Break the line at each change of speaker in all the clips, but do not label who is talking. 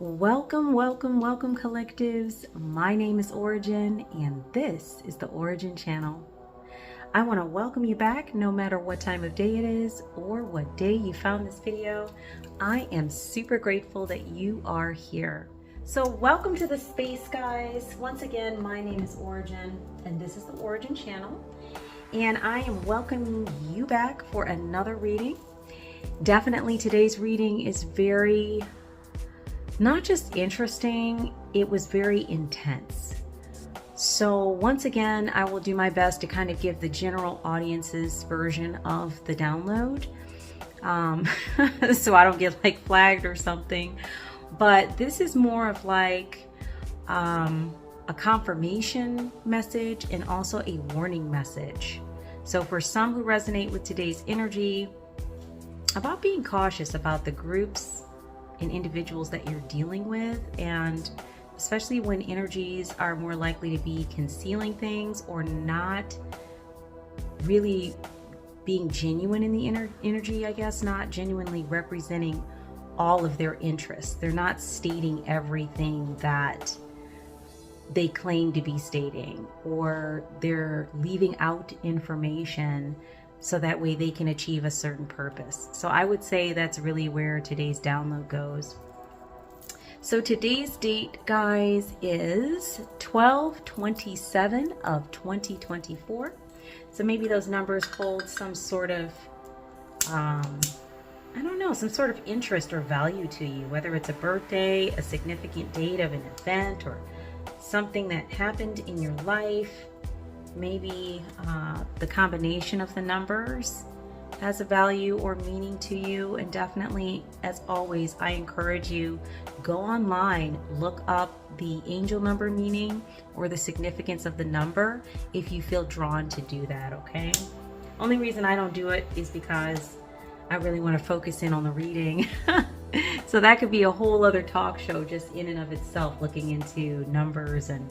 Welcome, welcome, welcome, collectives. My name is Ora-gen, and this is the Ora-gen Channel. I want to welcome you back no matter what time of day it is or what day you found this video. I am super grateful that you are here. So welcome to the space, guys. Once again, my name is Ora-gen, and this is the Ora-gen Channel. And I am welcoming you back for another reading. Definitely today's reading is very not just interesting, it was very intense. So once again, I will do my best to kind of give the general audience's version of the download. So I don't get like flagged or something. But this is more of like a confirmation message and also a warning message. So for some who resonate with today's energy, about being cautious about the groups and individuals that you're dealing with, and especially when energies are more likely to be concealing things or not really being genuine in the energy, I guess, not genuinely representing all of their interests. They're not stating everything that they claim to be stating, or they're leaving out information so that way they can achieve a certain purpose. So I would say that's really where today's download goes. So today's date, guys, is 12/27 of 2024. So maybe those numbers hold some sort of, I don't know, some sort of interest or value to you, whether it's a birthday, a significant date of an event, or something that happened in your life. Maybe the combination of the numbers has a value or meaning to you. And definitely, as always, I encourage you, go online, look up the angel number meaning or the significance of the number if you feel drawn to do that, okay? Only reason I don't do it is because I really want to focus in on the reading. So that could be a whole other talk show just in and of itself, looking into numbers and,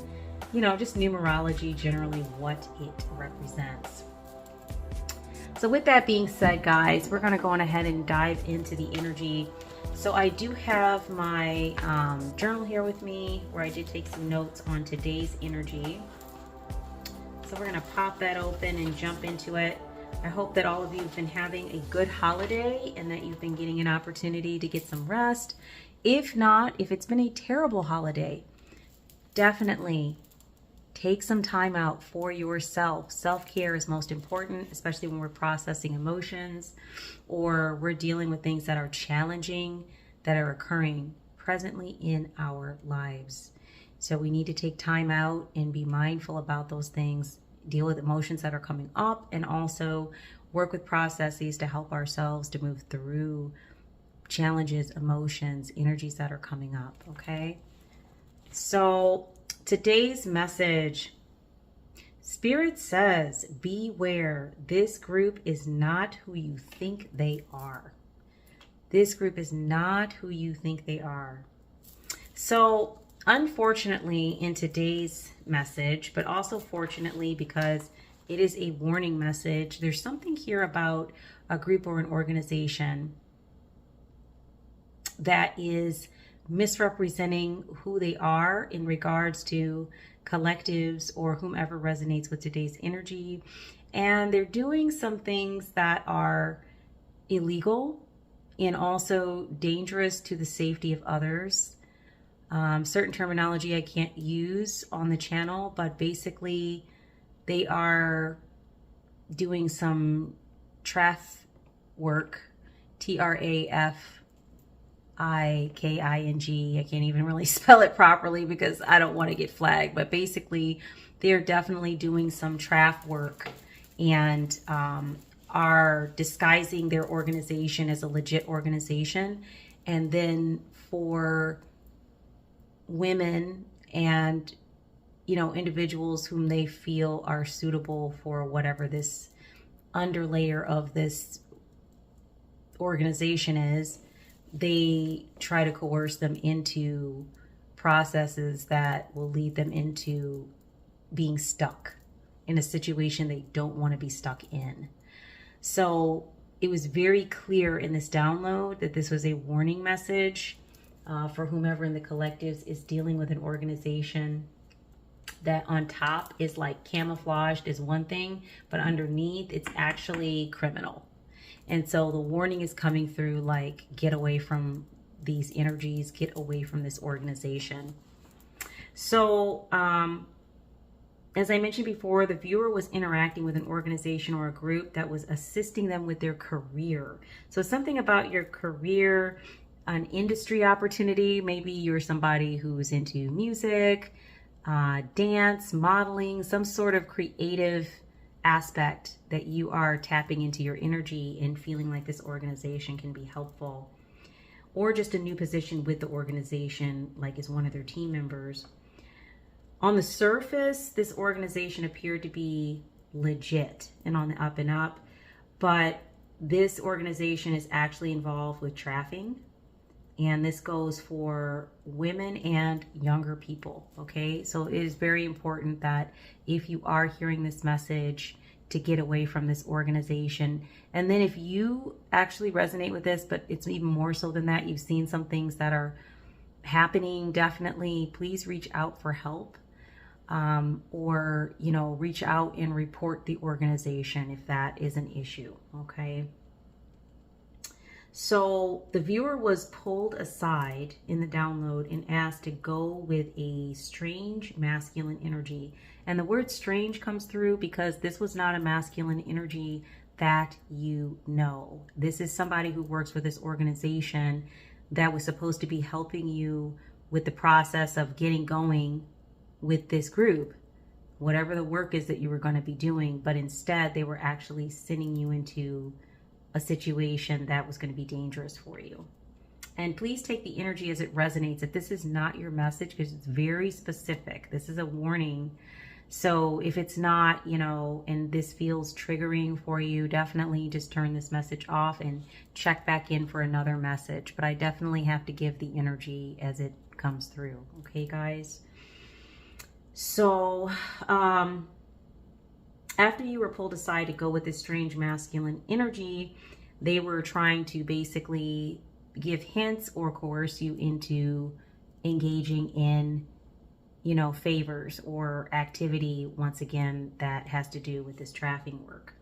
you know, just numerology, generally what it represents. So with that being said, guys, we're going to go on ahead and dive into the energy. So I do have my journal here with me where I did take some notes on today's energy. So we're going to pop that open and jump into it. I hope that all of you have been having a good holiday and that you've been getting an opportunity to get some rest. If not, if it's been a terrible holiday, definitely take some time out for yourself. Self-care is most important, especially when we're processing emotions or we're dealing with things that are challenging, that are occurring presently in our lives. So we need to take time out and be mindful about those things, deal with emotions that are coming up, and also work with processes to help ourselves to move through challenges, emotions, energies that are coming up, okay? So today's message, Spirit says, beware, this group is not who you think they are. This group is not who you think they are. So unfortunately, in today's message, but also fortunately because it is a warning message, there's something here about a group or an organization that is misrepresenting who they are in regards to collectives or whomever resonates with today's energy. And they're doing some things that are illegal and also dangerous to the safety of others. Certain terminology I can't use on the channel, but basically they are doing some traf work, TRAFIKING. I can't even really spell it properly because I don't want to get flagged, but basically they're definitely doing some traf work and are disguising their organization as a legit organization. And then for women and, you know, individuals whom they feel are suitable for whatever this underlayer of this organization is, they try to coerce them into processes that will lead them into being stuck in a situation they don't want to be stuck in. So it was very clear in this download that this was a warning message. for whomever in the collectives is dealing with an organization that on top is like camouflaged as one thing, but underneath it's actually criminal. And so the warning is coming through like, get away from these energies, get away from this organization. So as I mentioned before, the viewer was interacting with an organization or a group that was assisting them with their career. So something about your career, an industry opportunity, maybe you're somebody who's into music, dance, modeling, some sort of creative aspect that you are tapping into your energy and feeling like this organization can be helpful, or just a new position with the organization, like as one of their team members. On the surface, this organization appeared to be legit and on the up and up, but this organization is actually involved with trafficking. And this goes for women and younger people, okay? So it is very important that if you are hearing this message, to get away from this organization. And then if you actually resonate with this, but it's even more so than that, you've seen some things that are happening, definitely please reach out for help. Or, you know, reach out and report the organization if that is an issue, okay? So the viewer was pulled aside in the download and asked to go with a strange masculine energy. And the word strange comes through because this was not a masculine energy that you know. This is somebody who works with this organization that was supposed to be helping you with the process of getting going with this group, whatever the work is that you were going to be doing. But instead, they were actually sending you into a situation that was going to be dangerous for you. And please take the energy as it resonates. If this is not your message, because it's very specific, this is a warning. So if it's not, you know, and this feels triggering for you, definitely just turn this message off and check back in for another message. But I definitely have to give the energy as it comes through. Okay, guys? So, after you were pulled aside to go with this strange masculine energy, they were trying to basically give hints or coerce you into engaging in, you know, favors or activity, once again, that has to do with this trafficking work.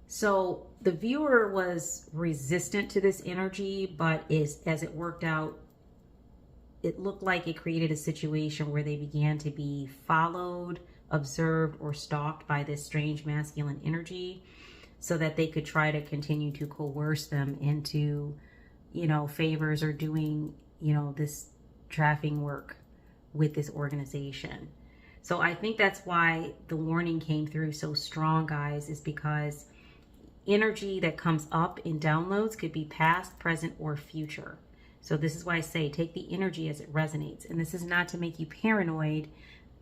So the viewer was resistant to this energy, but as it worked out, it looked like it created a situation where they began to be followed, observed, or stalked by this strange masculine energy, so that they could try to continue to coerce them into, you know, favors or doing, you know, this trafficking work with this organization. So I think that's why the warning came through so strong, guys, is because energy that comes up in downloads could be past, present, or future. So this is why I say take the energy as it resonates. And this is not to make you paranoid.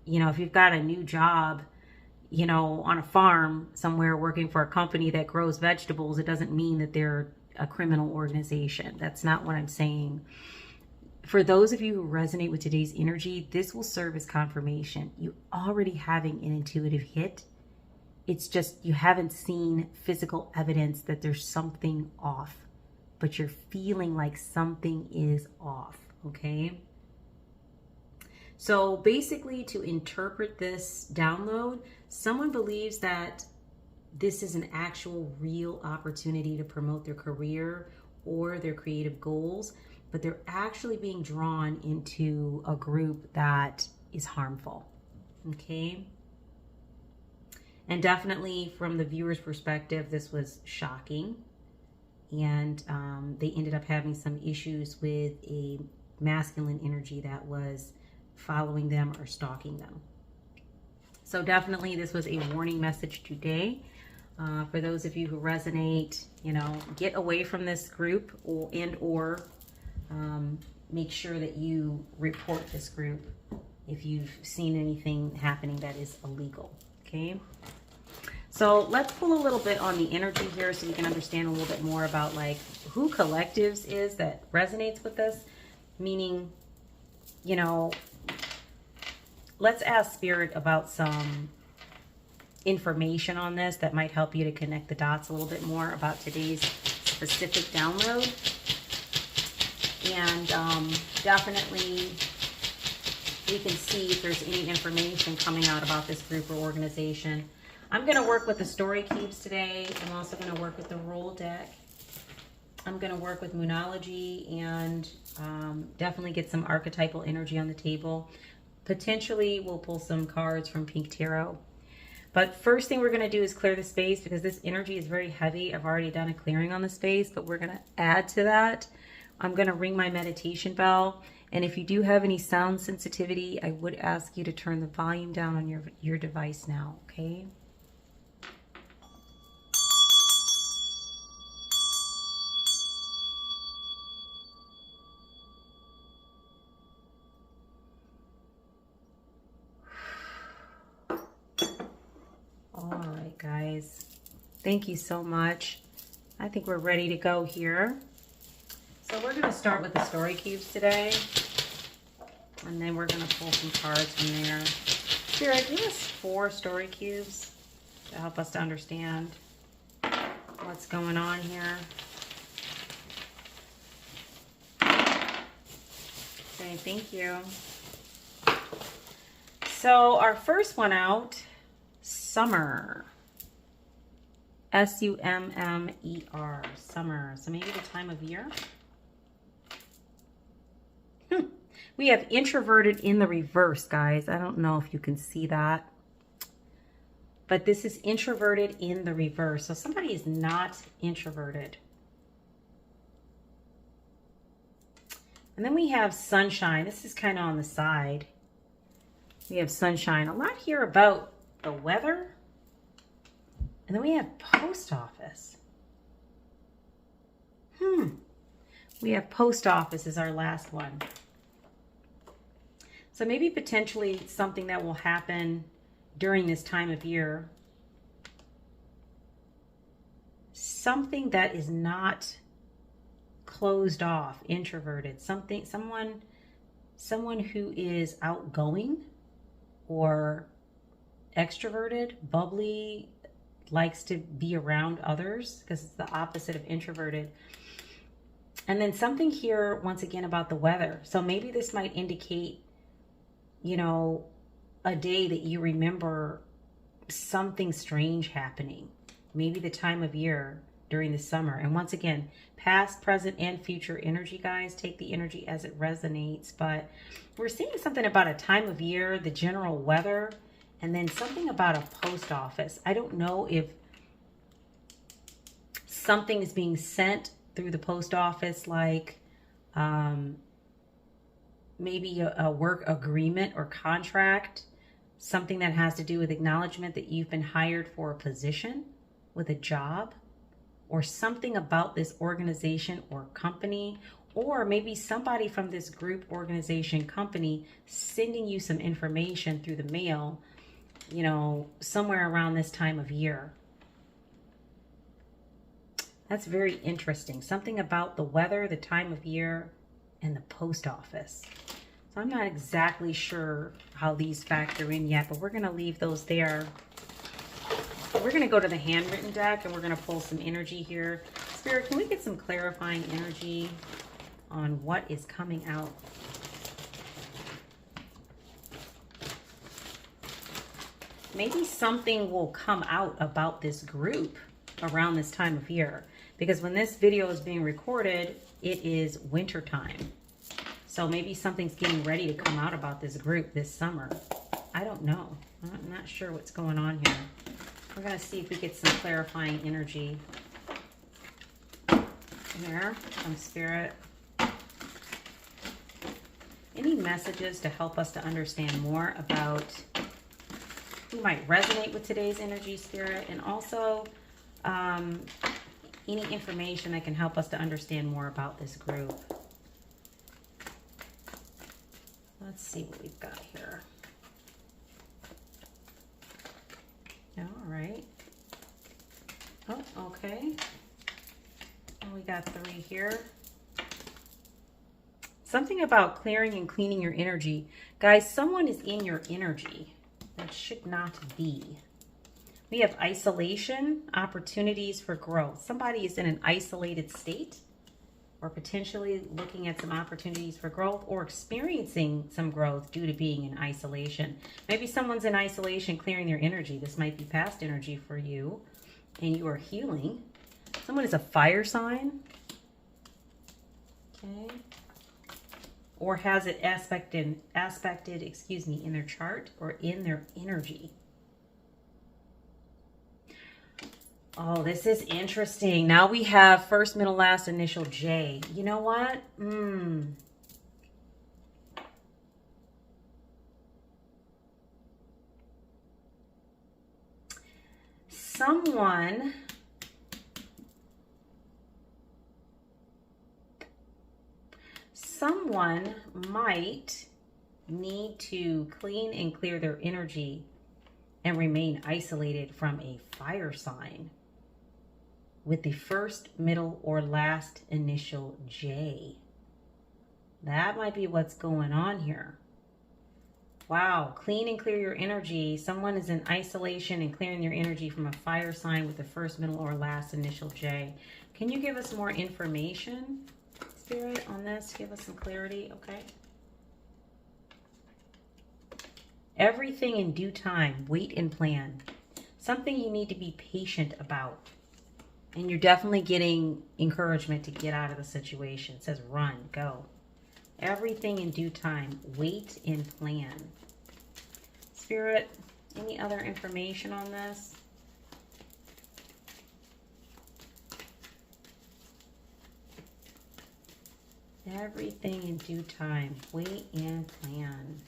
You know, if you've got a new job, you know, on a farm somewhere working for a company that grows vegetables, it doesn't mean that they're a criminal organization. That's not what I'm saying. For those of you who resonate with today's energy, this will serve as confirmation. You already having an intuitive hit. It's just you haven't seen physical evidence that there's something off, but you're feeling like something is off, okay? So basically, to interpret this download, someone believes that this is an actual real opportunity to promote their career or their creative goals, but they're actually being drawn into a group that is harmful, okay? And definitely from the viewer's perspective, this was shocking. And they ended up having some issues with a masculine energy that was following them or stalking them. So definitely this was a warning message today. For those of you who resonate, you know, get away from this group or make sure that you report this group if you've seen anything happening that is illegal, okay? So let's pull a little bit on the energy here so we can understand a little bit more about like who collectives is that resonates with this. Meaning, you know, let's ask Spirit about some information on this that might help you to connect the dots a little bit more about today's specific download. And definitely we can see if there's any information coming out about this group or organization. I'm going to work with the story cubes today. I'm also going to work with the roll deck. I'm going to work with Moonology and definitely get some archetypal energy on the table. Potentially we'll pull some cards from Pink Tarot. But first thing we're going to do is clear the space because this energy is very heavy. I've already done a clearing on the space, but we're going to add to that. I'm going to ring my meditation bell. And if you do have any sound sensitivity, I would ask you to turn the volume down on your device now, okay? All right, guys. Thank you so much. I think we're ready to go here. So we're going to start with the story cubes today. And then we're going to pull some cards from there. Spirit, give us 4 story cubes to help us to understand what's going on here. Okay, thank you. So our first one out, summer. S-U-M-M-E-R, summer. So maybe the time of year. We have introverted in the reverse, guys. I don't know if you can see that. But this is introverted in the reverse. So somebody is not introverted. And then we have sunshine. This is kind of on the side. We have sunshine. A lot here about the weather. And then we have post office. We have post office as our last one. So maybe potentially something that will happen during this time of year. Something that is not closed off, introverted. Someone who is outgoing or extroverted, bubbly, likes to be around others because it's the opposite of introverted. And then something here, once again, about the weather. So maybe this might indicate, you know, a day that you remember something strange happening. Maybe the time of year during the summer. And once again, past, present, and future energy, guys. Take the energy as it resonates. But we're seeing something about a time of year, the general weather, and then something about a post office. I don't know if something is being sent through the post office, like maybe a work agreement or contract, something that has to do with acknowledgement that you've been hired for a position with a job, or something about this organization or company, or maybe somebody from this group, organization, company sending you some information through the mail, you know, somewhere around this time of year. That's very interesting. Something about the weather, the time of year, and the post office. So I'm not exactly sure how these factor in yet, but we're going to leave those there. We're going to go to the handwritten deck and we're going to pull some energy here. Spirit, can we get some clarifying energy on what is coming out? Maybe something will come out about this group around this time of year. Because when this video is being recorded, it is winter time. So maybe something's getting ready to come out about this group this summer. I don't know. I'm not sure what's going on here. We're going to see if we get some clarifying energy here from Spirit. Any messages to help us to understand more about who might resonate with today's energy, Spirit, and also any information that can help us to understand more about this group. Let's see what we've got here. All right. Oh, okay. Well, we got 3 here. Something about clearing and cleaning your energy. Guys, someone is in your energy. That should not be. We have isolation, opportunities for growth. Somebody is in an isolated state. or potentially looking at some opportunities for growth or experiencing some growth due to being in isolation. Maybe someone's in isolation clearing their energy. This might be past energy for you and you are healing. Someone is a fire sign. Okay. Or has it aspected, in their chart or in their energy. Oh, this is interesting. Now we have first, middle, last, initial J. You know what? Someone might need to clean and clear their energy and remain isolated from a fire sign with the first, middle, or last initial J. That might be what's going on here. Wow, clean and clear your energy. Someone is in isolation and clearing their energy from a fire sign with the first, middle, or last initial J. Can you give us more information, Spirit, on this? Give us some clarity, okay? Everything in due time. Wait and plan. Something you need to be patient about. And you're definitely getting encouragement to get out of the situation. It says run, go. Everything in due time. Wait and plan. Spirit, any other information on this? Everything in due time. Wait and plan.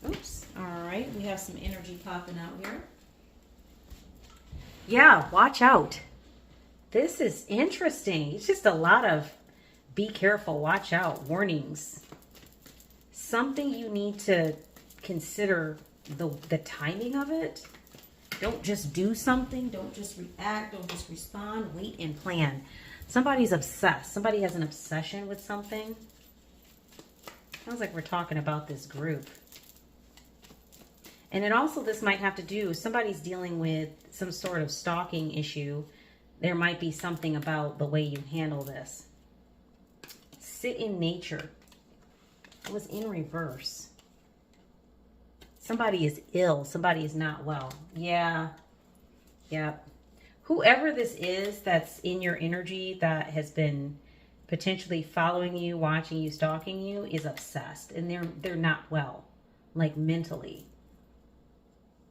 Oops. All right. We have some energy popping out here. Yeah, watch out. This is interesting. It's just a lot of be careful, watch out, warnings. Something you need to consider the timing of it. Don't just do something. Don't just react. Don't just respond. Wait and plan. Somebody's obsessed. Somebody has an obsession with something. Sounds like we're talking about this group. And it also, this might have to do, somebody's dealing with some sort of stalking issue. There might be something about the way you handle this. Sit in nature. It was in reverse. Somebody is ill. Somebody is not well. Yeah. Yep. Whoever this is that's in your energy that has been potentially following you, watching you, stalking you, is obsessed. And they're not well. Like mentally.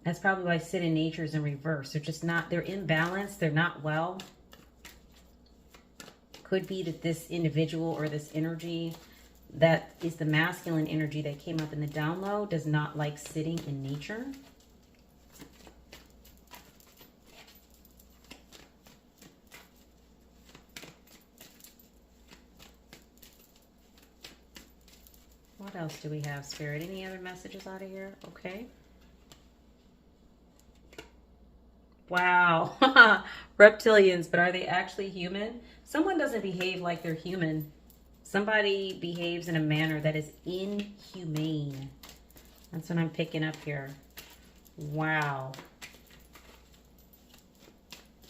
That's probably why sit in nature is in reverse. They're just not, they're imbalanced. They're not well. Could be that this individual or this energy that is the masculine energy that came up in the download does not like sitting in nature. What else do we have, Spirit? Any other messages out of here? Okay. Wow. Reptilians, but are they actually human? Someone doesn't behave like they're human. Somebody behaves in a manner that is inhumane. That's what I'm picking up here. Wow.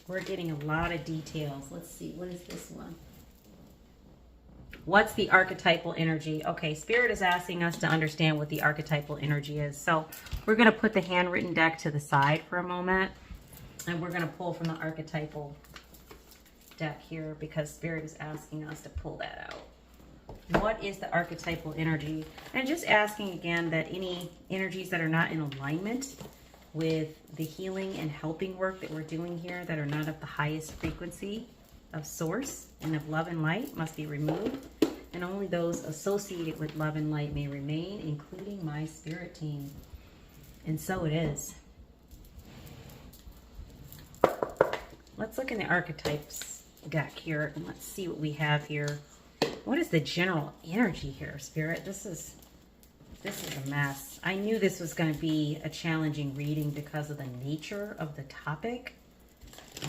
We're getting a lot of details. Let's see. What is this one? What's the archetypal energy? Okay, Spirit is asking us to understand what the archetypal energy is. So we're going to put the handwritten deck to the side for a moment. And we're going to pull from the archetypal deck here because Spirit is asking us to pull that out. What is the archetypal energy? And just asking again that any energies that are not in alignment with the healing and helping work that we're doing here that are not of the highest frequency of source and of love and light must be removed. And only those associated with love and light may remain, including my spirit team. And so it is. Let's look in the archetypes deck here and let's see what we have here. What is the general energy here, Spirit? This is a mess. I knew this was going to be a challenging reading because of the nature of the topic.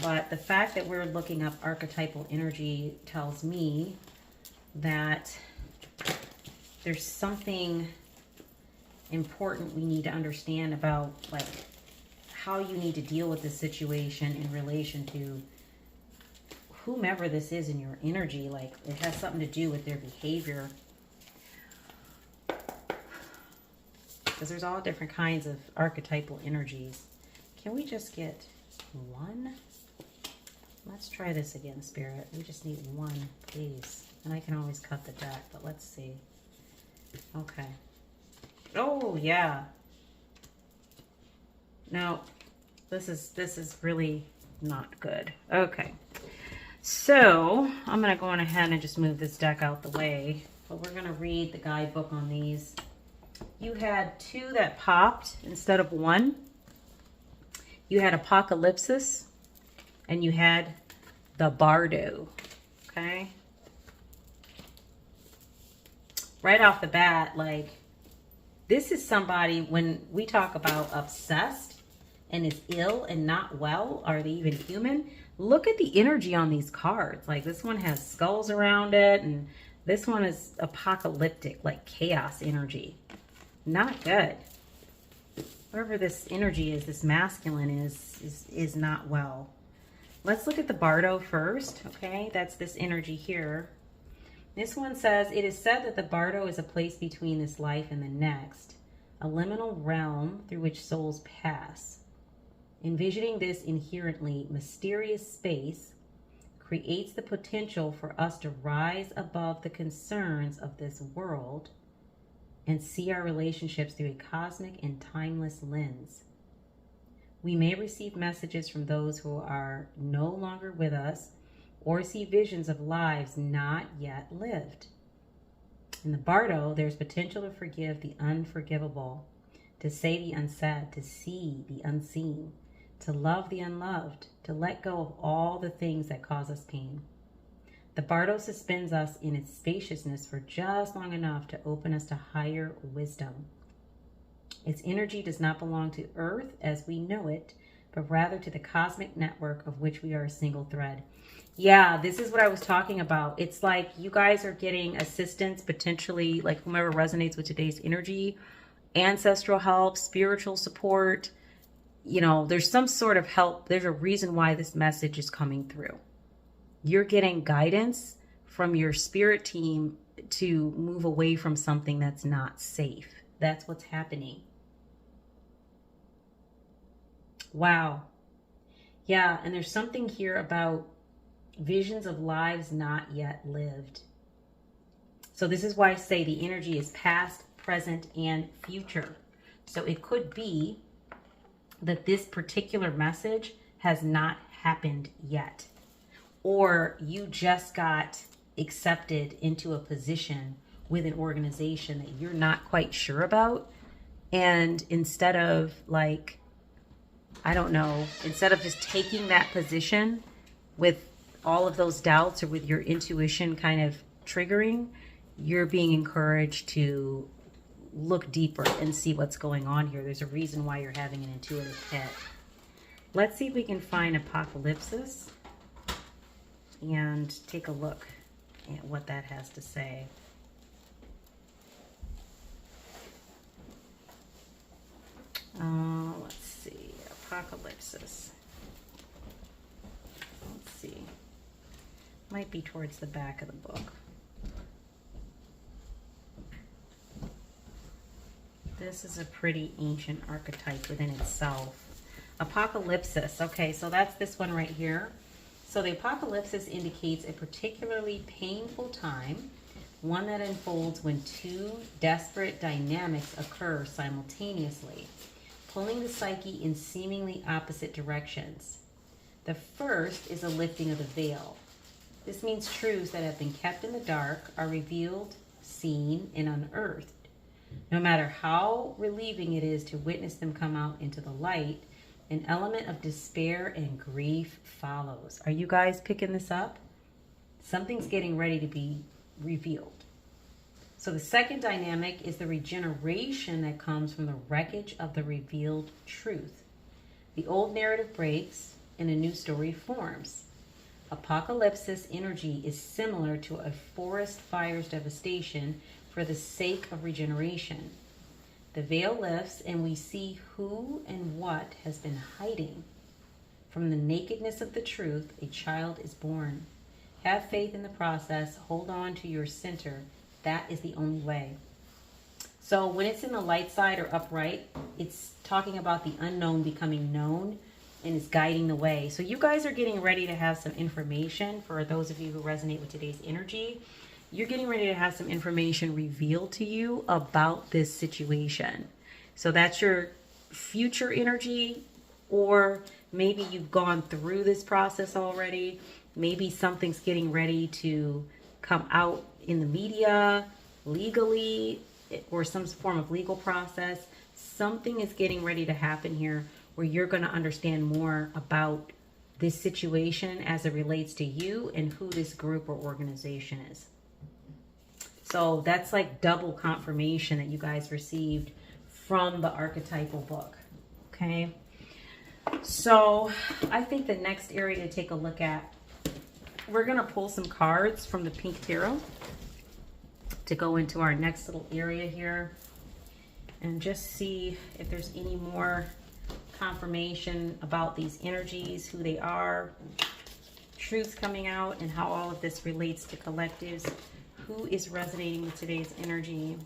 But the fact that we're looking up archetypal energy tells me that there's something important we need to understand about like how you need to deal with this situation in relation to whomever this is in your energy. Like it has something to do with their behavior, because there's all different kinds of archetypal energies. Can we just get one? Let's try this again, Spirit. We just need one, please. And I can always cut the deck, but let's see. Okay. Oh, yeah. No, this is really not good. Okay. So, I'm going to go on ahead and just move this deck out the way. But we're going to read the guidebook on these. You had 2 that popped instead of 1. You had Apocalypsis. And you had the Bardo. Okay. Right off the bat, like, this is somebody, when we talk about obsessed and is ill and not well, are they even human? Look at the energy on these cards. Like, this one has skulls around it, and this one is apocalyptic, like chaos energy. Not good. Whatever this energy is, this masculine is not well. Let's look at the Bardo first, okay? That's this energy here. This one says, it is said that the Bardo is a place between this life and the next, a liminal realm through which souls pass. Envisioning this inherently mysterious space creates the potential for us to rise above the concerns of this world and see our relationships through a cosmic and timeless lens. We may receive messages from those who are no longer with us or see visions of lives not yet lived. In the Bardo, there's potential to forgive the unforgivable, to say the unsaid, to see the unseen, to love the unloved, to let go of all the things that cause us pain. The Bardo suspends us in its spaciousness for just long enough to open us to higher wisdom. Its energy does not belong to Earth as we know it, but rather to the cosmic network of which we are a single thread. Yeah, this is what I was talking about. It's like you guys are getting assistance, potentially, like whomever resonates with today's energy, ancestral help, spiritual support. You know, there's some sort of help. There's a reason why this message is coming through. You're getting guidance from your spirit team to move away from something that's not safe. That's what's happening. Wow. Yeah, and there's something here about visions of lives not yet lived. So this is why I say the energy is past, present, and future. So it could be that this particular message has not happened yet. Or you just got accepted into a position with an organization that you're not quite sure about. And instead of like, I don't know, instead of just taking that position with all of those doubts or with your intuition kind of triggering, you're being encouraged to look deeper and see what's going on here. There's a reason why you're having an intuitive hit. Let's see if we can find Apocalypsis and take a look at what that has to say. Let's see, Apocalypsis. Let's see. Might be towards the back of the book. This is a pretty ancient archetype within itself. Apocalypsis. Okay, so that's this one right here. So the apocalypsis indicates a particularly painful time, one that unfolds when two desperate dynamics occur simultaneously, pulling the psyche in seemingly opposite directions. The first is a lifting of the veil. This means truths that have been kept in the dark are revealed, seen, and unearthed. No matter how relieving it is to witness them come out into the light, an element of despair and grief follows. Are you guys picking this up? Something's getting ready to be revealed. So the second dynamic is the regeneration that comes from the wreckage of the revealed truth. The old narrative breaks and a new story forms. Apocalypsis energy is similar to a forest fire's devastation for the sake of regeneration. The veil lifts and we see who and what has been hiding. From the nakedness of the truth, a child is born. Have faith in the process. Hold on to your center. That is the only way. So when it's in the light side or upright, it's talking about the unknown becoming known and is guiding the way. So you guys are getting ready to have some information. For those of you who resonate with today's energy, you're getting ready to have some information revealed to you about this situation. So that's your future energy, or maybe you've gone through this process already. Maybe something's getting ready to come out in the media, legally, or some form of legal process. Something is getting ready to happen here where you're going to understand more about this situation as it relates to you and who this group or organization is. So that's like double confirmation that you guys received from the archetypal book. Okay. So I think the next area to take a look at, we're going to pull some cards from the Pink Tarot to go into our next little area here and just see if there's any more confirmation about these energies, who they are, truths coming out, and how all of this relates to collectives. Who is resonating with today's energy?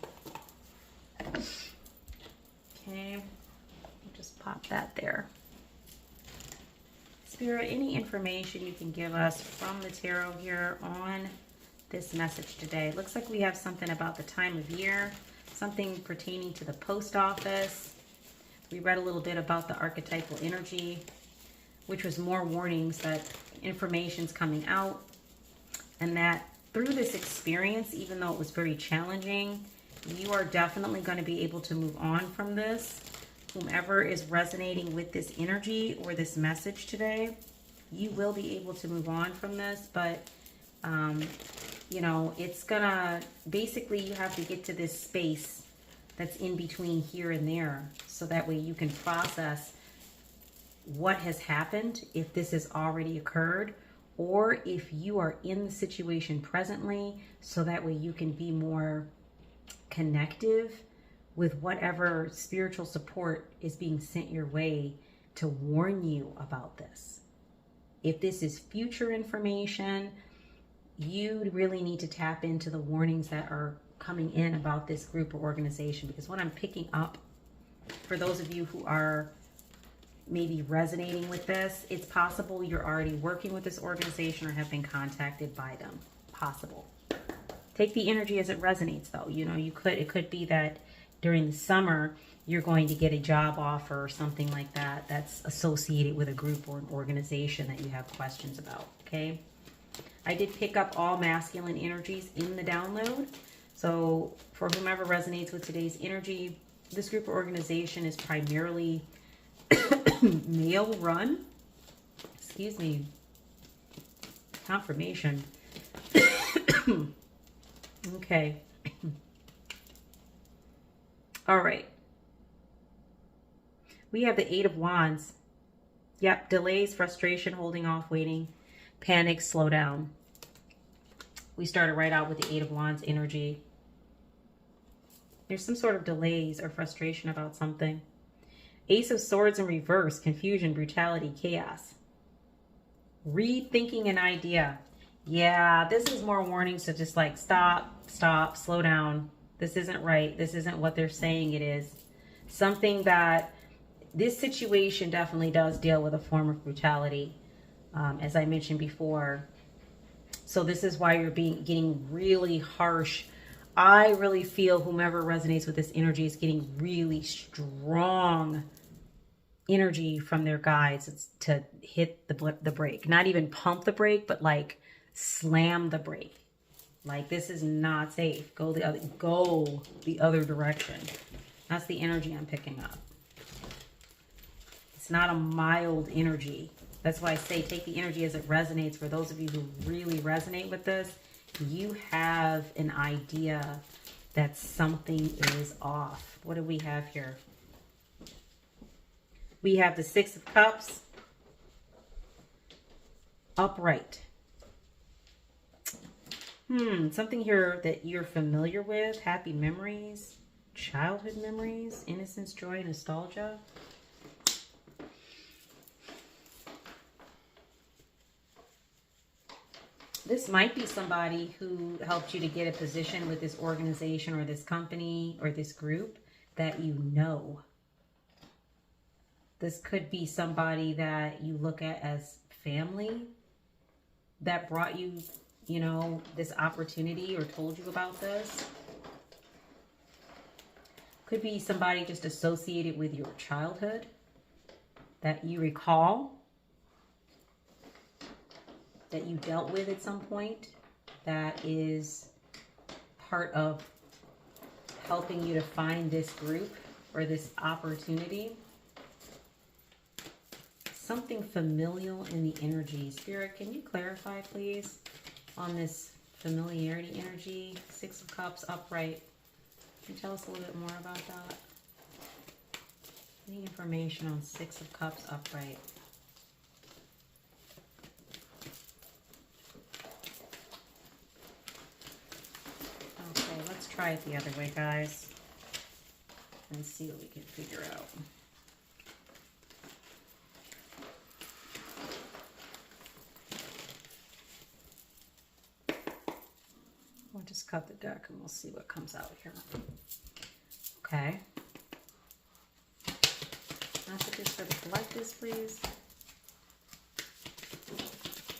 Okay, just pop that there. Spirit, any information you can give us from the tarot here on this message today? It looks like we have something about the time of year, something pertaining to the post office. We read a little bit about the archetypal energy, which was more warnings that information's coming out, and that through this experience, even though it was very challenging, you are definitely going to be able to move on from this. Whomever is resonating with this energy or this message today, you will be able to move on from this. But, you know, it's gonna, basically you have to get to this space that's in between here and there. So that way you can process what has happened, if this has already occurred, or if you are in the situation presently, so that way you can be more connective with whatever spiritual support is being sent your way to warn you about this. If this is future information, you really need to tap into the warnings that are coming in about this group or organization, because what I'm picking up, for those of you who are maybe resonating with this, it's possible you're already working with this organization or have been contacted by them. Possible. Take the energy as it resonates, though. You know, it could be that during the summer you're going to get a job offer or something like that that's associated with a group or an organization that you have questions about. Okay, I did pick up all masculine energies in the download. So for whomever resonates with today's energy, this group or organization is primarily male run. Excuse me. Confirmation. Okay. All right. We have the Eight of Wands. Yep. Delays, frustration, holding off, waiting, panic, slow down. We started right out with the Eight of Wands energy. There's some sort of delays or frustration about something. Ace of Swords in reverse, confusion, brutality, chaos. Rethinking an idea. Yeah, this is more warnings to just like stop, slow down. This isn't right. This isn't what they're saying it is. Something that this situation definitely does deal with a form of brutality, as I mentioned before. So this is why you're getting really harsh. I really feel whomever resonates with this energy is getting really strong energy from their guides. It's to hit the brake. Not even pump the brake, but like slam the brake. Like, this is not safe. Go the other direction. That's the energy I'm picking up. It's not a mild energy. That's why I say take the energy as it resonates. For those of you who really resonate with this, you have an idea that something is off. What do we have here? We have the Six of Cups upright. Something here that you're familiar with. Happy memories, childhood memories, innocence, joy, nostalgia. This might be somebody who helped you to get a position with this organization or this company or this group that you know. This could be somebody that you look at as family that brought you, you know, this opportunity or told you about this. Could be somebody just associated with your childhood that you recall, that you dealt with at some point, that is part of helping you to find this group or this opportunity. Something familial in the energy. Spirit, can you clarify, please, on this familiarity energy? Six of Cups, upright. Can you tell us a little bit more about that? Any information on Six of Cups, upright? Okay, let's try it the other way, guys, and see what we can figure out. We'll just cut the deck and we'll see what comes out here. Okay. Messages for the collectives, please.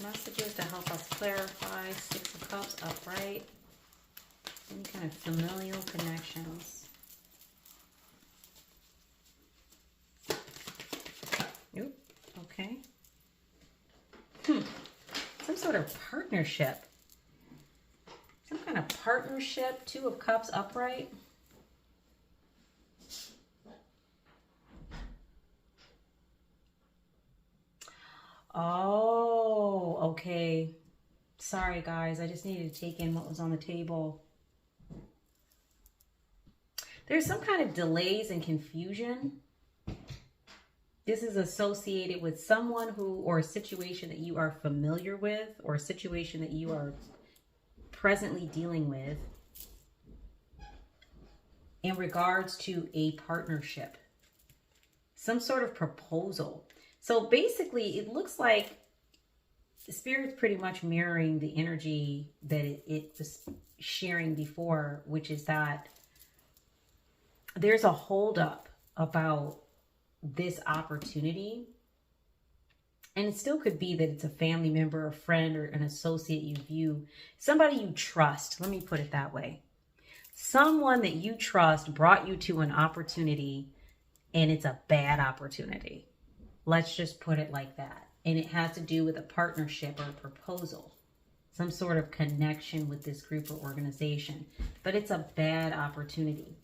Messages to help us clarify. Six of Cups, upright. Any kind of familial connections. Nope. Okay. Some sort of partnership. Some kind of partnership. Two of Cups, upright. Oh, okay. Sorry, guys. I just needed to take in what was on the table. There's some kind of delays and confusion. This is associated with someone who, or a situation that you are familiar with, or a situation that you are presently dealing with in regards to a partnership, some sort of proposal. So basically, it looks like the Spirit's pretty much mirroring the energy that it was sharing before, which is that there's a holdup about this opportunity. And it still could be that it's a family member, a friend, or an associate you view. Somebody you trust. Let me put it that way. Someone that you trust brought you to an opportunity, and it's a bad opportunity. Let's just put it like that. And it has to do with a partnership or a proposal. Some sort of connection with this group or organization. But it's a bad opportunity.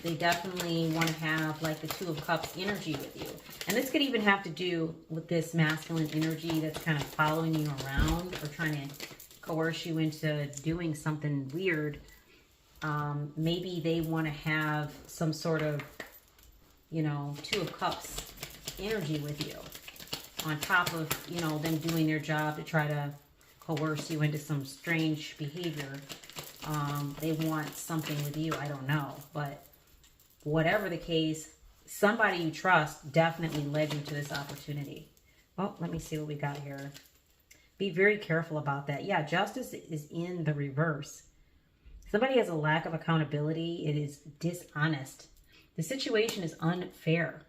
They definitely want to have like the Two of Cups energy with you. And this could even have to do with this masculine energy that's kind of following you around or trying to coerce you into doing something weird. Maybe they want to have some sort of, you know, Two of Cups energy with you. On top of, you know, them doing their job to try to coerce you into some strange behavior. They want something with you. I don't know. But whatever the case, somebody you trust definitely led you to this opportunity. Well, let me see what we got here. Be very careful about that. Yeah, justice is in the reverse. Somebody has a lack of accountability. It is dishonest. The situation is unfair.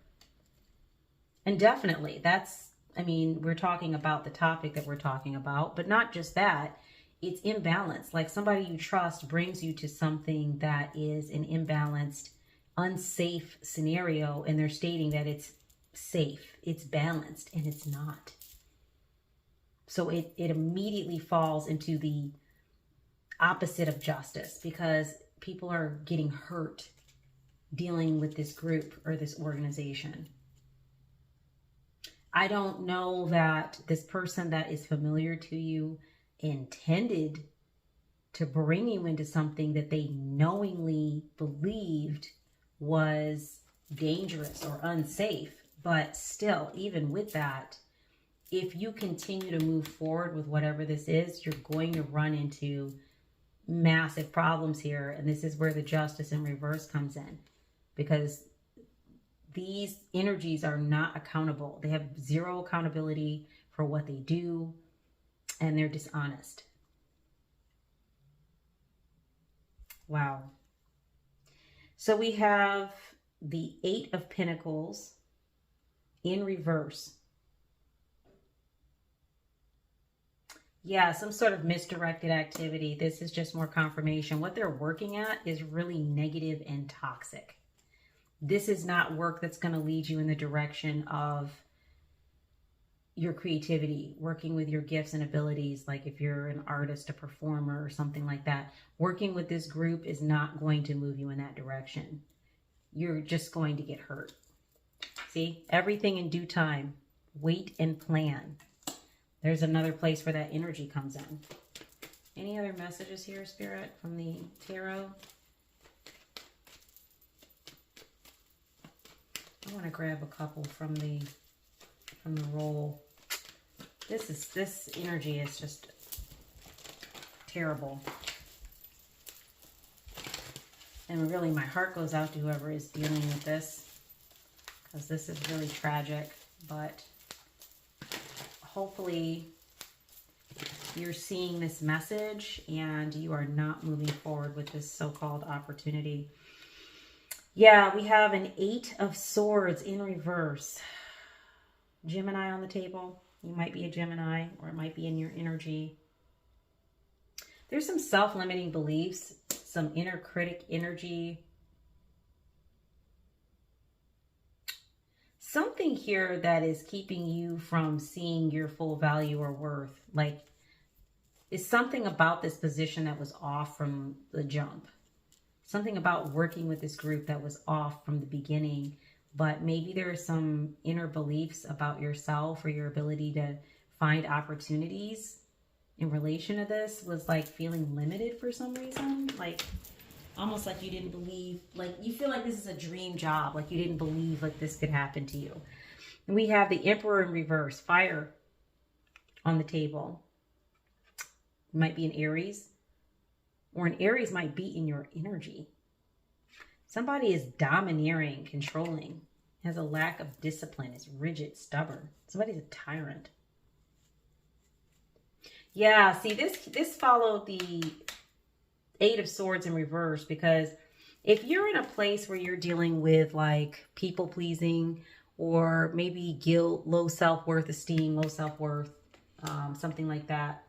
And definitely, that's, I mean, we're talking about the topic that we're talking about, but not just that. It's imbalanced. Like somebody you trust brings you to something that is an imbalanced, unsafe scenario, and they're stating that it's safe, it's balanced, and it's not. So it immediately falls into the opposite of justice because people are getting hurt dealing with this group or this organization. I don't know that this person that is familiar to you intended to bring you into something that they knowingly believed was dangerous or unsafe. But still, even with that, if you continue to move forward with whatever this is, you're going to run into massive problems here. And this is where the justice in reverse comes in, because these energies are not accountable. They have zero accountability for what they do, and they're dishonest. Wow. So we have the Eight of Pentacles in reverse. Yeah, some sort of misdirected activity. This is just more confirmation. What they're working at is really negative and toxic. This is not work that's going to lead you in the direction of your creativity, working with your gifts and abilities. Like if you're an artist, a performer, or something like that, working with this group is not going to move you in that direction. You're just going to get hurt. See, everything in due time. Wait and plan. There's another place where that energy comes in. Any other messages here, Spirit, from the tarot? I want to grab a couple from the roll. This energy is just terrible. And really, my heart goes out to whoever is dealing with this, because this is really tragic. But hopefully you're seeing this message and you are not moving forward with this so-called opportunity. Yeah, we have an Eight of Swords in reverse. Gemini on the table. You might be a Gemini, or it might be in your energy. There's some self-limiting beliefs, some inner critic energy. Something here that is keeping you from seeing your full value or worth. Like, is something about this position that was off from the jump. Something about working with this group that was off from the beginning. But maybe there are some inner beliefs about yourself or your ability to find opportunities in relation to this was like feeling limited for some reason. Like almost like you didn't believe, like you feel like this is a dream job. Like you didn't believe like this could happen to you. And we have the Emperor in reverse, fire on the table. It might be an Aries, or an Aries might be in your energy. Somebody is domineering, controlling, has a lack of discipline, is rigid, stubborn. Somebody's a tyrant. Yeah, see, this followed the Eight of Swords in reverse, because if you're in a place where you're dealing with like people pleasing, or maybe guilt, low self-worth, esteem, low self-worth, something like that,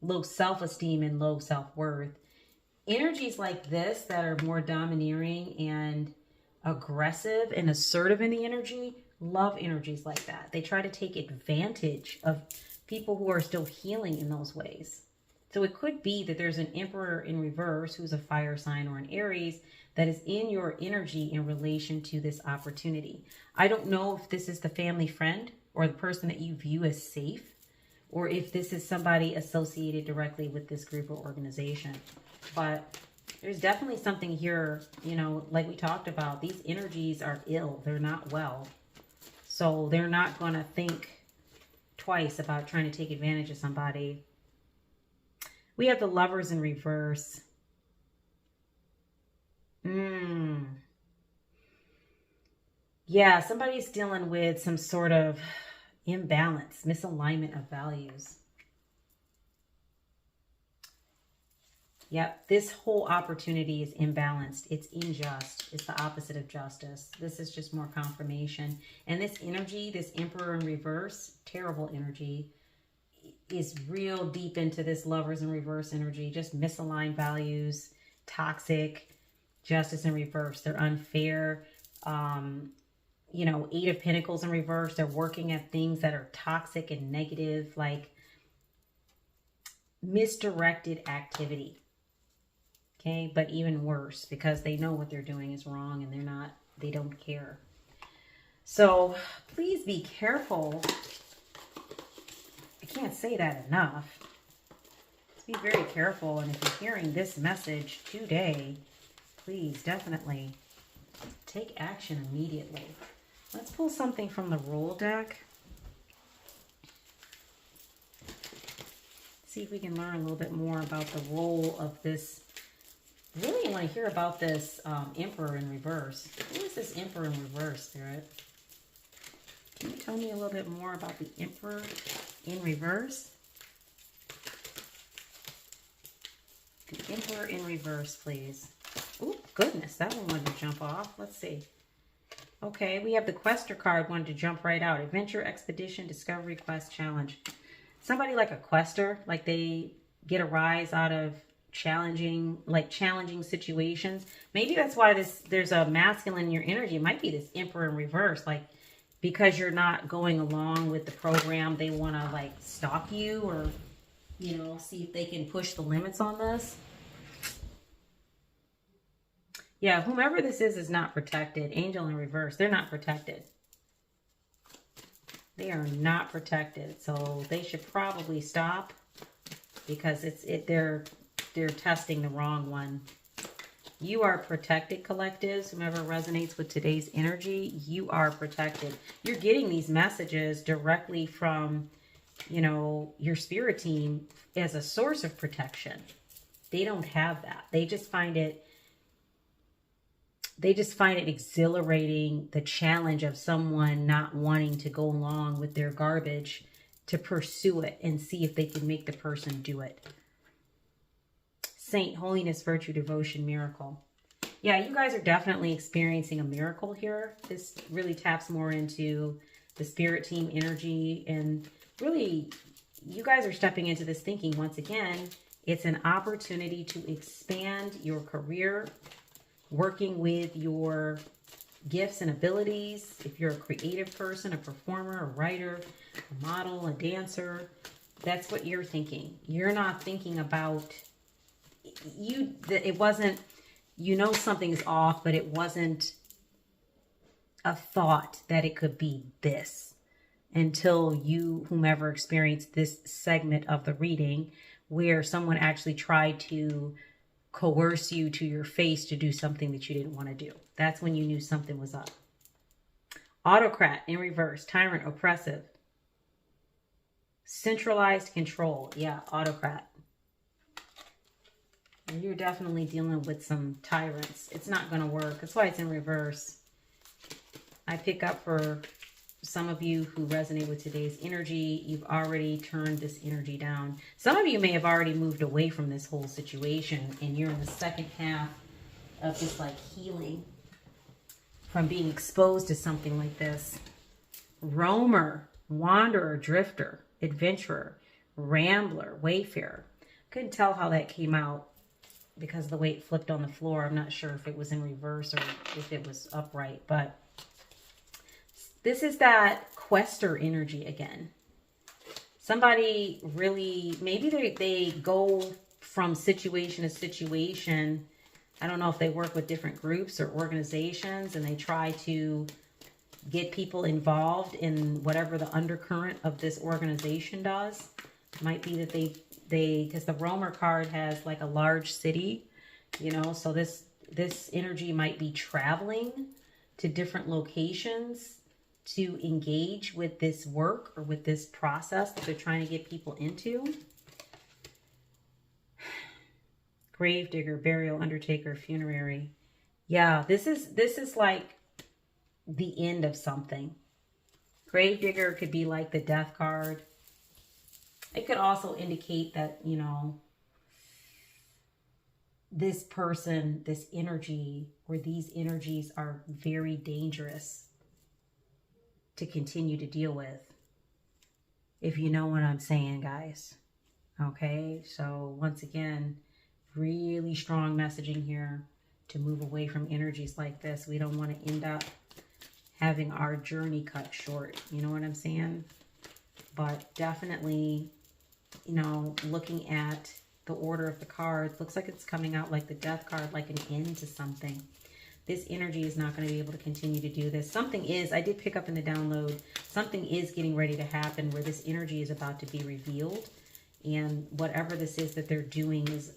low self-esteem and low self-worth, energies like this that are more domineering and aggressive and assertive in the energy, love energies like that. They try to take advantage of people who are still healing in those ways. So it could be that there's an Emperor in reverse who's a fire sign, or an Aries that is in your energy in relation to this opportunity. I don't know if this is the family friend or the person that you view as safe, or if this is somebody associated directly with this group or organization. But there's definitely something here, you know, like we talked about, these energies are ill. They're not well. So they're not going to think twice about trying to take advantage of somebody. We have the Lovers in reverse. Yeah, somebody's dealing with some sort of imbalance, misalignment of values. Yep, this whole opportunity is imbalanced. It's unjust. It's the opposite of justice. This is just more confirmation. And this energy, this Emperor in reverse, terrible energy, is real deep into this Lovers in reverse energy. Just misaligned values, toxic, justice in reverse. They're unfair. You know, Eight of Pentacles in reverse. They're working at things that are toxic and negative, like misdirected activity. Okay, but even worse, because they know what they're doing is wrong and they don't care. So please be careful. I can't say that enough. Be very careful. And if you're hearing this message today, please definitely take action immediately. Let's pull something from the roll deck. See if we can learn a little bit more about the role of this. I really want to hear about this Emperor in reverse. Who is this Emperor in reverse, Spirit? Can you tell me a little bit more about the Emperor in reverse? The Emperor in reverse, please. Oh, goodness, that one wanted to jump off. Let's see. Okay, we have the Quester card wanted to jump right out. Adventure, Expedition, Discovery, Quest, Challenge. Somebody like a Quester, like they get a rise out of challenging situations. Maybe that's why there's a masculine in your energy. It might be this Emperor in reverse, like because you're not going along with the program, they want to like stop you or, you know, see if they can push the limits on this. Yeah, whomever this is not protected. Angel in reverse, they're not protected. They are not protected, so they should probably stop because they're testing the wrong one. You are protected, collectives. Whomever resonates with today's energy, you are protected. You're getting these messages directly from, you know, your spirit team as a source of protection. They don't have that. They just find it exhilarating, the challenge of someone not wanting to go along with their garbage to pursue it and see if they can make the person do it. Saint, holiness, virtue, devotion, miracle. Yeah, you guys are definitely experiencing a miracle here. This really taps more into the spirit team energy. And really, you guys are stepping into this thinking once again. It's an opportunity to expand your career, working with your gifts and abilities. If you're a creative person, a performer, a writer, a model, a dancer, that's what you're thinking. You're not thinking about it wasn't, you know, something's off, but it wasn't a thought that it could be this until you, whomever experienced this segment of the reading where someone actually tried to coerce you to your face to do something that you didn't want to do. That's when you knew something was up. Autocrat in reverse, tyrant, oppressive, centralized control. Yeah, autocrat. You're definitely dealing with some tyrants. It's not going to work. That's why it's in reverse. I pick up for some of you who resonate with today's energy. You've already turned this energy down. Some of you may have already moved away from this whole situation, and you're in the second half of this like healing from being exposed to something like this. Roamer, wanderer, drifter, adventurer, rambler, wayfarer. Couldn't tell how that came out because of the way it flipped on the floor. I'm not sure if it was in reverse or if it was upright, but this is that Quester energy again. Somebody really, maybe they go from situation to situation. I don't know if they work with different groups or organizations and they try to get people involved in whatever the undercurrent of this organization does. It might be that because the roamer card has like a large city, you know, so this energy might be traveling to different locations to engage with this work or with this process that they're trying to get people into. Gravedigger, burial, undertaker, funerary. Yeah, this is like the end of something. Gravedigger could be like the death card. It could also indicate that, you know, this person, this energy, or these energies are very dangerous to continue to deal with. If you know what I'm saying, guys. Okay, so once again, really strong messaging here to move away from energies like this. We don't want to end up having our journey cut short. You know what I'm saying? But definitely, you know, looking at the order of the cards, looks like it's coming out like the death card, like an end to something. This energy is not going to be able to continue to do this. Something is, I did pick up in the download, something is getting ready to happen where this energy is about to be revealed. And whatever this is that they're doing is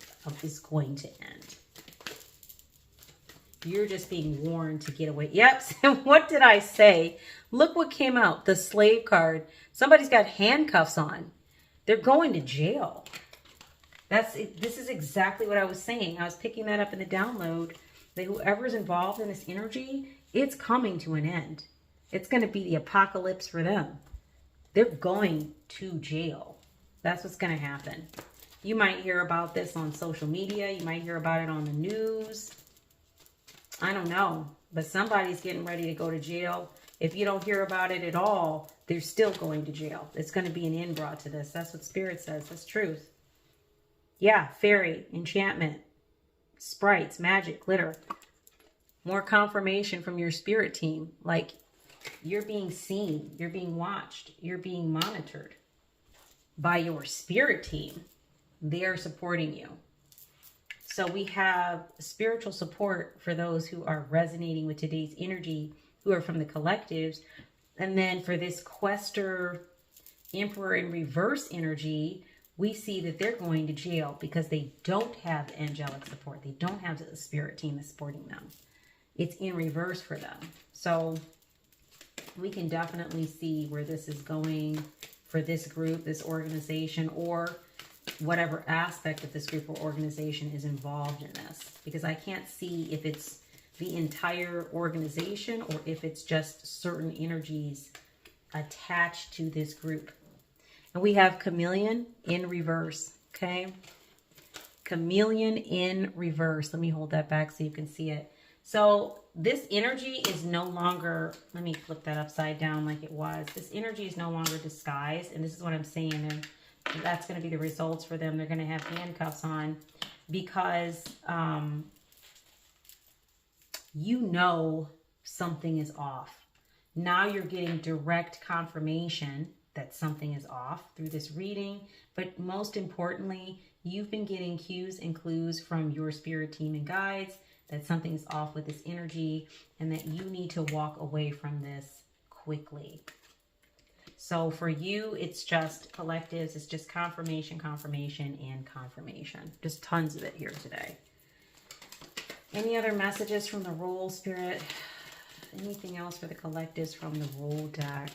going to end. You're just being warned to get away. Yep. What did I say? Look what came out. The slave card. Somebody's got handcuffs on. They're going to jail. This is exactly what I was saying. I was picking that up in the download, that whoever's involved in this energy, it's coming to an end. It's going to be the apocalypse for them. They're going to jail. That's what's going to happen. You might hear about this on social media. You might hear about it on the news. I don't know. But somebody's getting ready to go to jail. If you don't hear about it at all, they're still going to jail. It's going to be an end brought to this. That's what Spirit says. That's truth. Yeah, fairy, enchantment, sprites, magic, glitter. More confirmation from your spirit team. Like, you're being seen. You're being watched. You're being monitored by your spirit team. They are supporting you. So we have spiritual support for those who are resonating with today's energy, who are from the collectives. And then for this Quester Emperor in reverse energy, we see that they're going to jail because they don't have angelic support. They don't have the spirit team that's supporting them. It's in reverse for them. So we can definitely see where this is going for this group, this organization, or whatever aspect of this group or organization is involved in this. Because I can't see if it's the entire organization or if it's just certain energies attached to this group. And we have chameleon in reverse, okay? Chameleon in reverse. Let me hold that back so you can see it. So this energy is no longer, let me flip that upside down like it was. This energy is no longer disguised. And this is what I'm saying. And that's going to be the results for them. They're going to have handcuffs on because you know something is off. Now you're getting direct confirmation that something is off through this reading. But most importantly, you've been getting cues and clues from your spirit team and guides that something's off with this energy and that you need to walk away from this quickly. So for you, it's just collectives. It's just confirmation, confirmation, and confirmation. Just tons of it here today. Any other messages from the Roll Spirit? Anything else for the collectives from the Roll deck?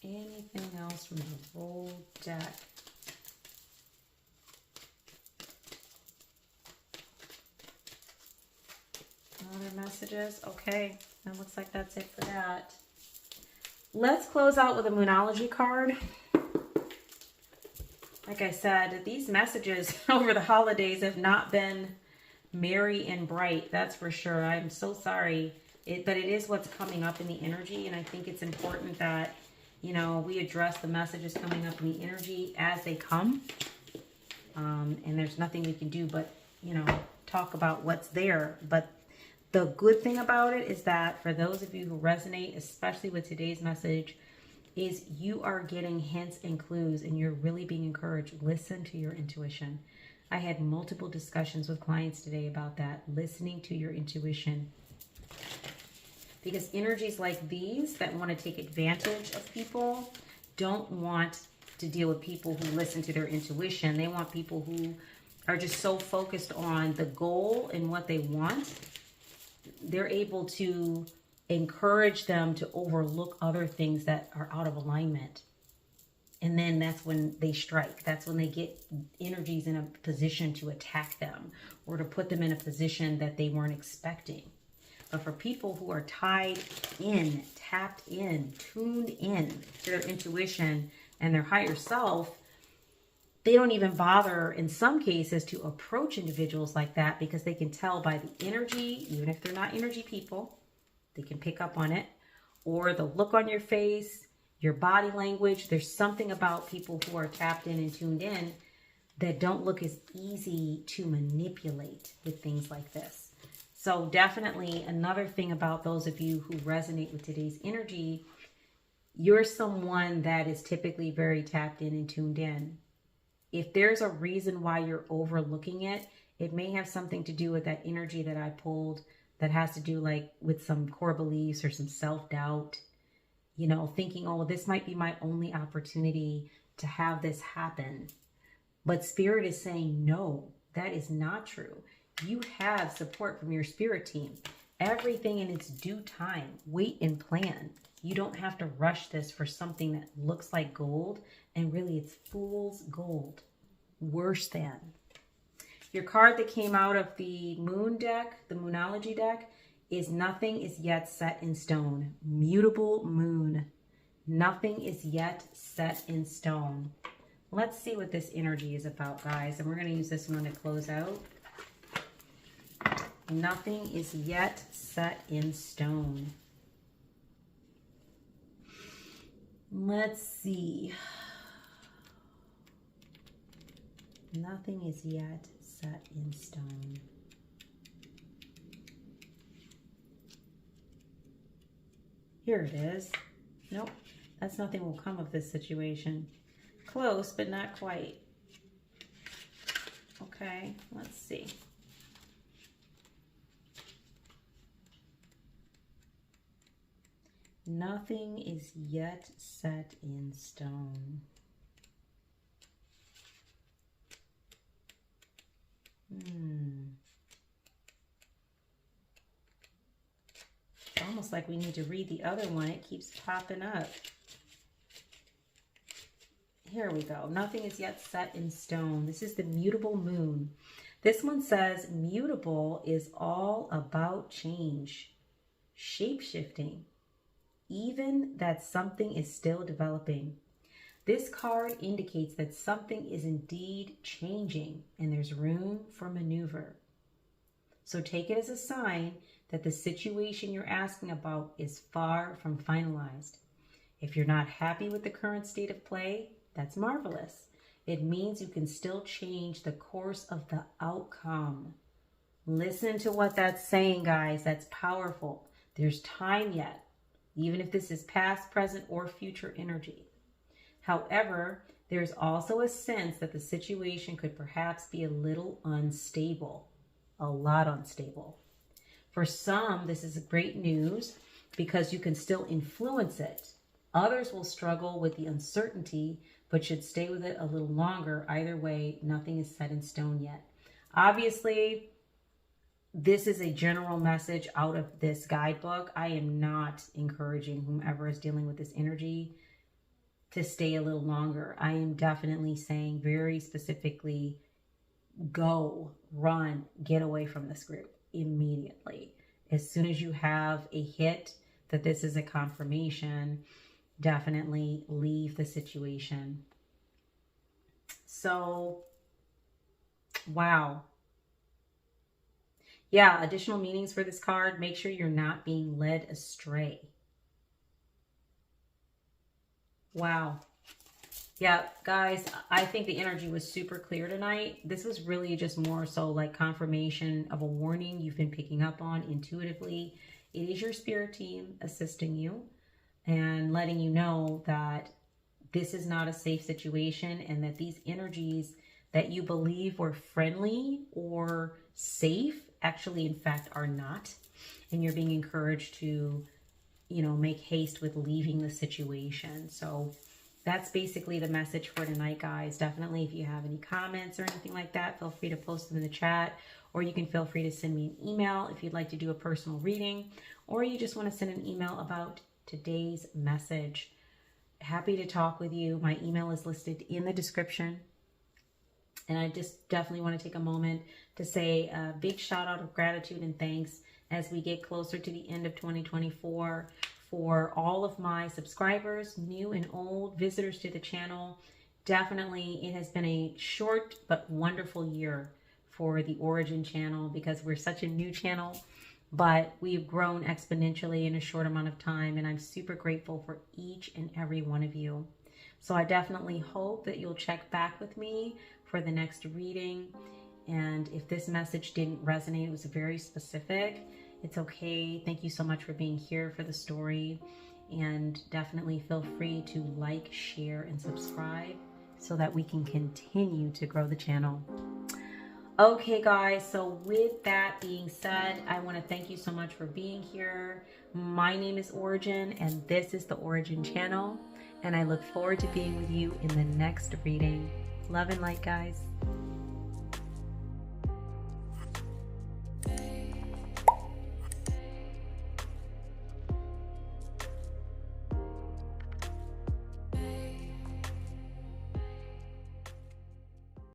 Anything else from the Roll deck? Other messages? Okay, that looks like that's it for that. Let's close out with a Moonology card. Like I said, these messages over the holidays have not been merry and bright. That's for sure. I'm so sorry. But it is what's coming up in the energy. And I think it's important that, you know, we address the messages coming up in the energy as they come. And there's nothing we can do but, you know, talk about what's there. But the good thing about it is that for those of you who resonate, especially with today's message, is you are getting hints and clues and you're really being encouraged. Listen to your intuition. I had multiple discussions with clients today about that, listening to your intuition. Because energies like these that want to take advantage of people don't want to deal with people who listen to their intuition. They want people who are just so focused on the goal and what they want. They're able to encourage them to overlook other things that are out of alignment. And then that's when they strike. That's when they get energies in a position to attack them or to put them in a position that they weren't expecting. But for people who are tied in, tapped in, tuned in to their intuition and their higher self, they don't even bother in some cases to approach individuals like that because they can tell by the energy, even if they're not energy people, they can pick up on it, or the look on your face, your body language. There's something about people who are tapped in and tuned in that don't look as easy to manipulate with things like this. So definitely another thing about those of you who resonate with today's energy, you're someone that is typically very tapped in and tuned in. If there's a reason why you're overlooking it, it may have something to do with that energy that I pulled that has to do like with some core beliefs or some self-doubt, you know, thinking, oh, this might be my only opportunity to have this happen. But Spirit is saying, no, that is not true. You have support from your spirit team. Everything in its due time. Wait and plan. You don't have to rush this for something that looks like gold, and really it's fool's gold. Worse than. Your card that came out of the moon deck, the Moonology deck, is nothing is yet set in stone. Mutable moon. Nothing is yet set in stone. Let's see what this energy is about, guys. And we're going to use this one to close out. Nothing is yet set in stone. Let's see. Nothing is yet set in stone. Here it is. Nope, that's nothing will come of this situation. Close, but not quite. Okay, let's see. Nothing is yet set in stone. It's almost like we need to read the other one. It keeps popping up. Here we go. Nothing is yet set in stone. This is the mutable moon. This one says mutable is all about change, shape-shifting, even that something is still developing. This card indicates that something is indeed changing and there's room for maneuver. So take it as a sign that the situation you're asking about is far from finalized. If you're not happy with the current state of play, that's marvelous. It means you can still change the course of the outcome. Listen to what that's saying, guys. That's powerful. There's time yet, even if this is past, present, or future energy. However, there's also a sense that the situation could perhaps be a little unstable, a lot unstable. For some, this is great news because you can still influence it. Others will struggle with the uncertainty, but should stay with it a little longer. Either way, nothing is set in stone yet. Obviously, this is a general message out of this guidebook. I am not encouraging whomever is dealing with this energy to stay a little longer. I am definitely saying very specifically, go, run, get away from this group immediately. As soon as you have a hit that this is a confirmation, definitely leave the situation. So, wow. Yeah, additional meanings for this card. Make sure you're not being led astray. Wow. Yeah, guys, I think the energy was super clear tonight. This was really just more so like confirmation of a warning you've been picking up on intuitively. It is your spirit team assisting you and letting you know that this is not a safe situation and that these energies that you believe were friendly or safe actually, in fact, are not. And you're being encouraged to, make haste with leaving the situation. So that's basically the message for tonight, guys. Definitely, if you have any comments or anything like that, feel free to post them in the chat, or you can feel free to send me an email if you'd like to do a personal reading, or you just want to send an email about today's message. Happy to talk with you. My email is listed in the description. And I just definitely want to take a moment to say a big shout out of gratitude and thanks as we get closer to the end of 2024 for all of my subscribers, new and old, visitors to the channel. Definitely, it has been a short but wonderful year for the Ora-gen channel because we're such a new channel, but we've grown exponentially in a short amount of time, and I'm super grateful for each and every one of you. So I definitely hope that you'll check back with me for the next reading. And if this message didn't resonate, it was very specific, it's okay. Thank you so much for being here for the story. And definitely feel free to like, share, and subscribe so that we can continue to grow the channel. Okay, guys, so with that being said, I want to thank you so much for being here. My name is Ora-gen, and this is the Ora-gen channel. And I look forward to being with you in the next reading. Love and light, guys.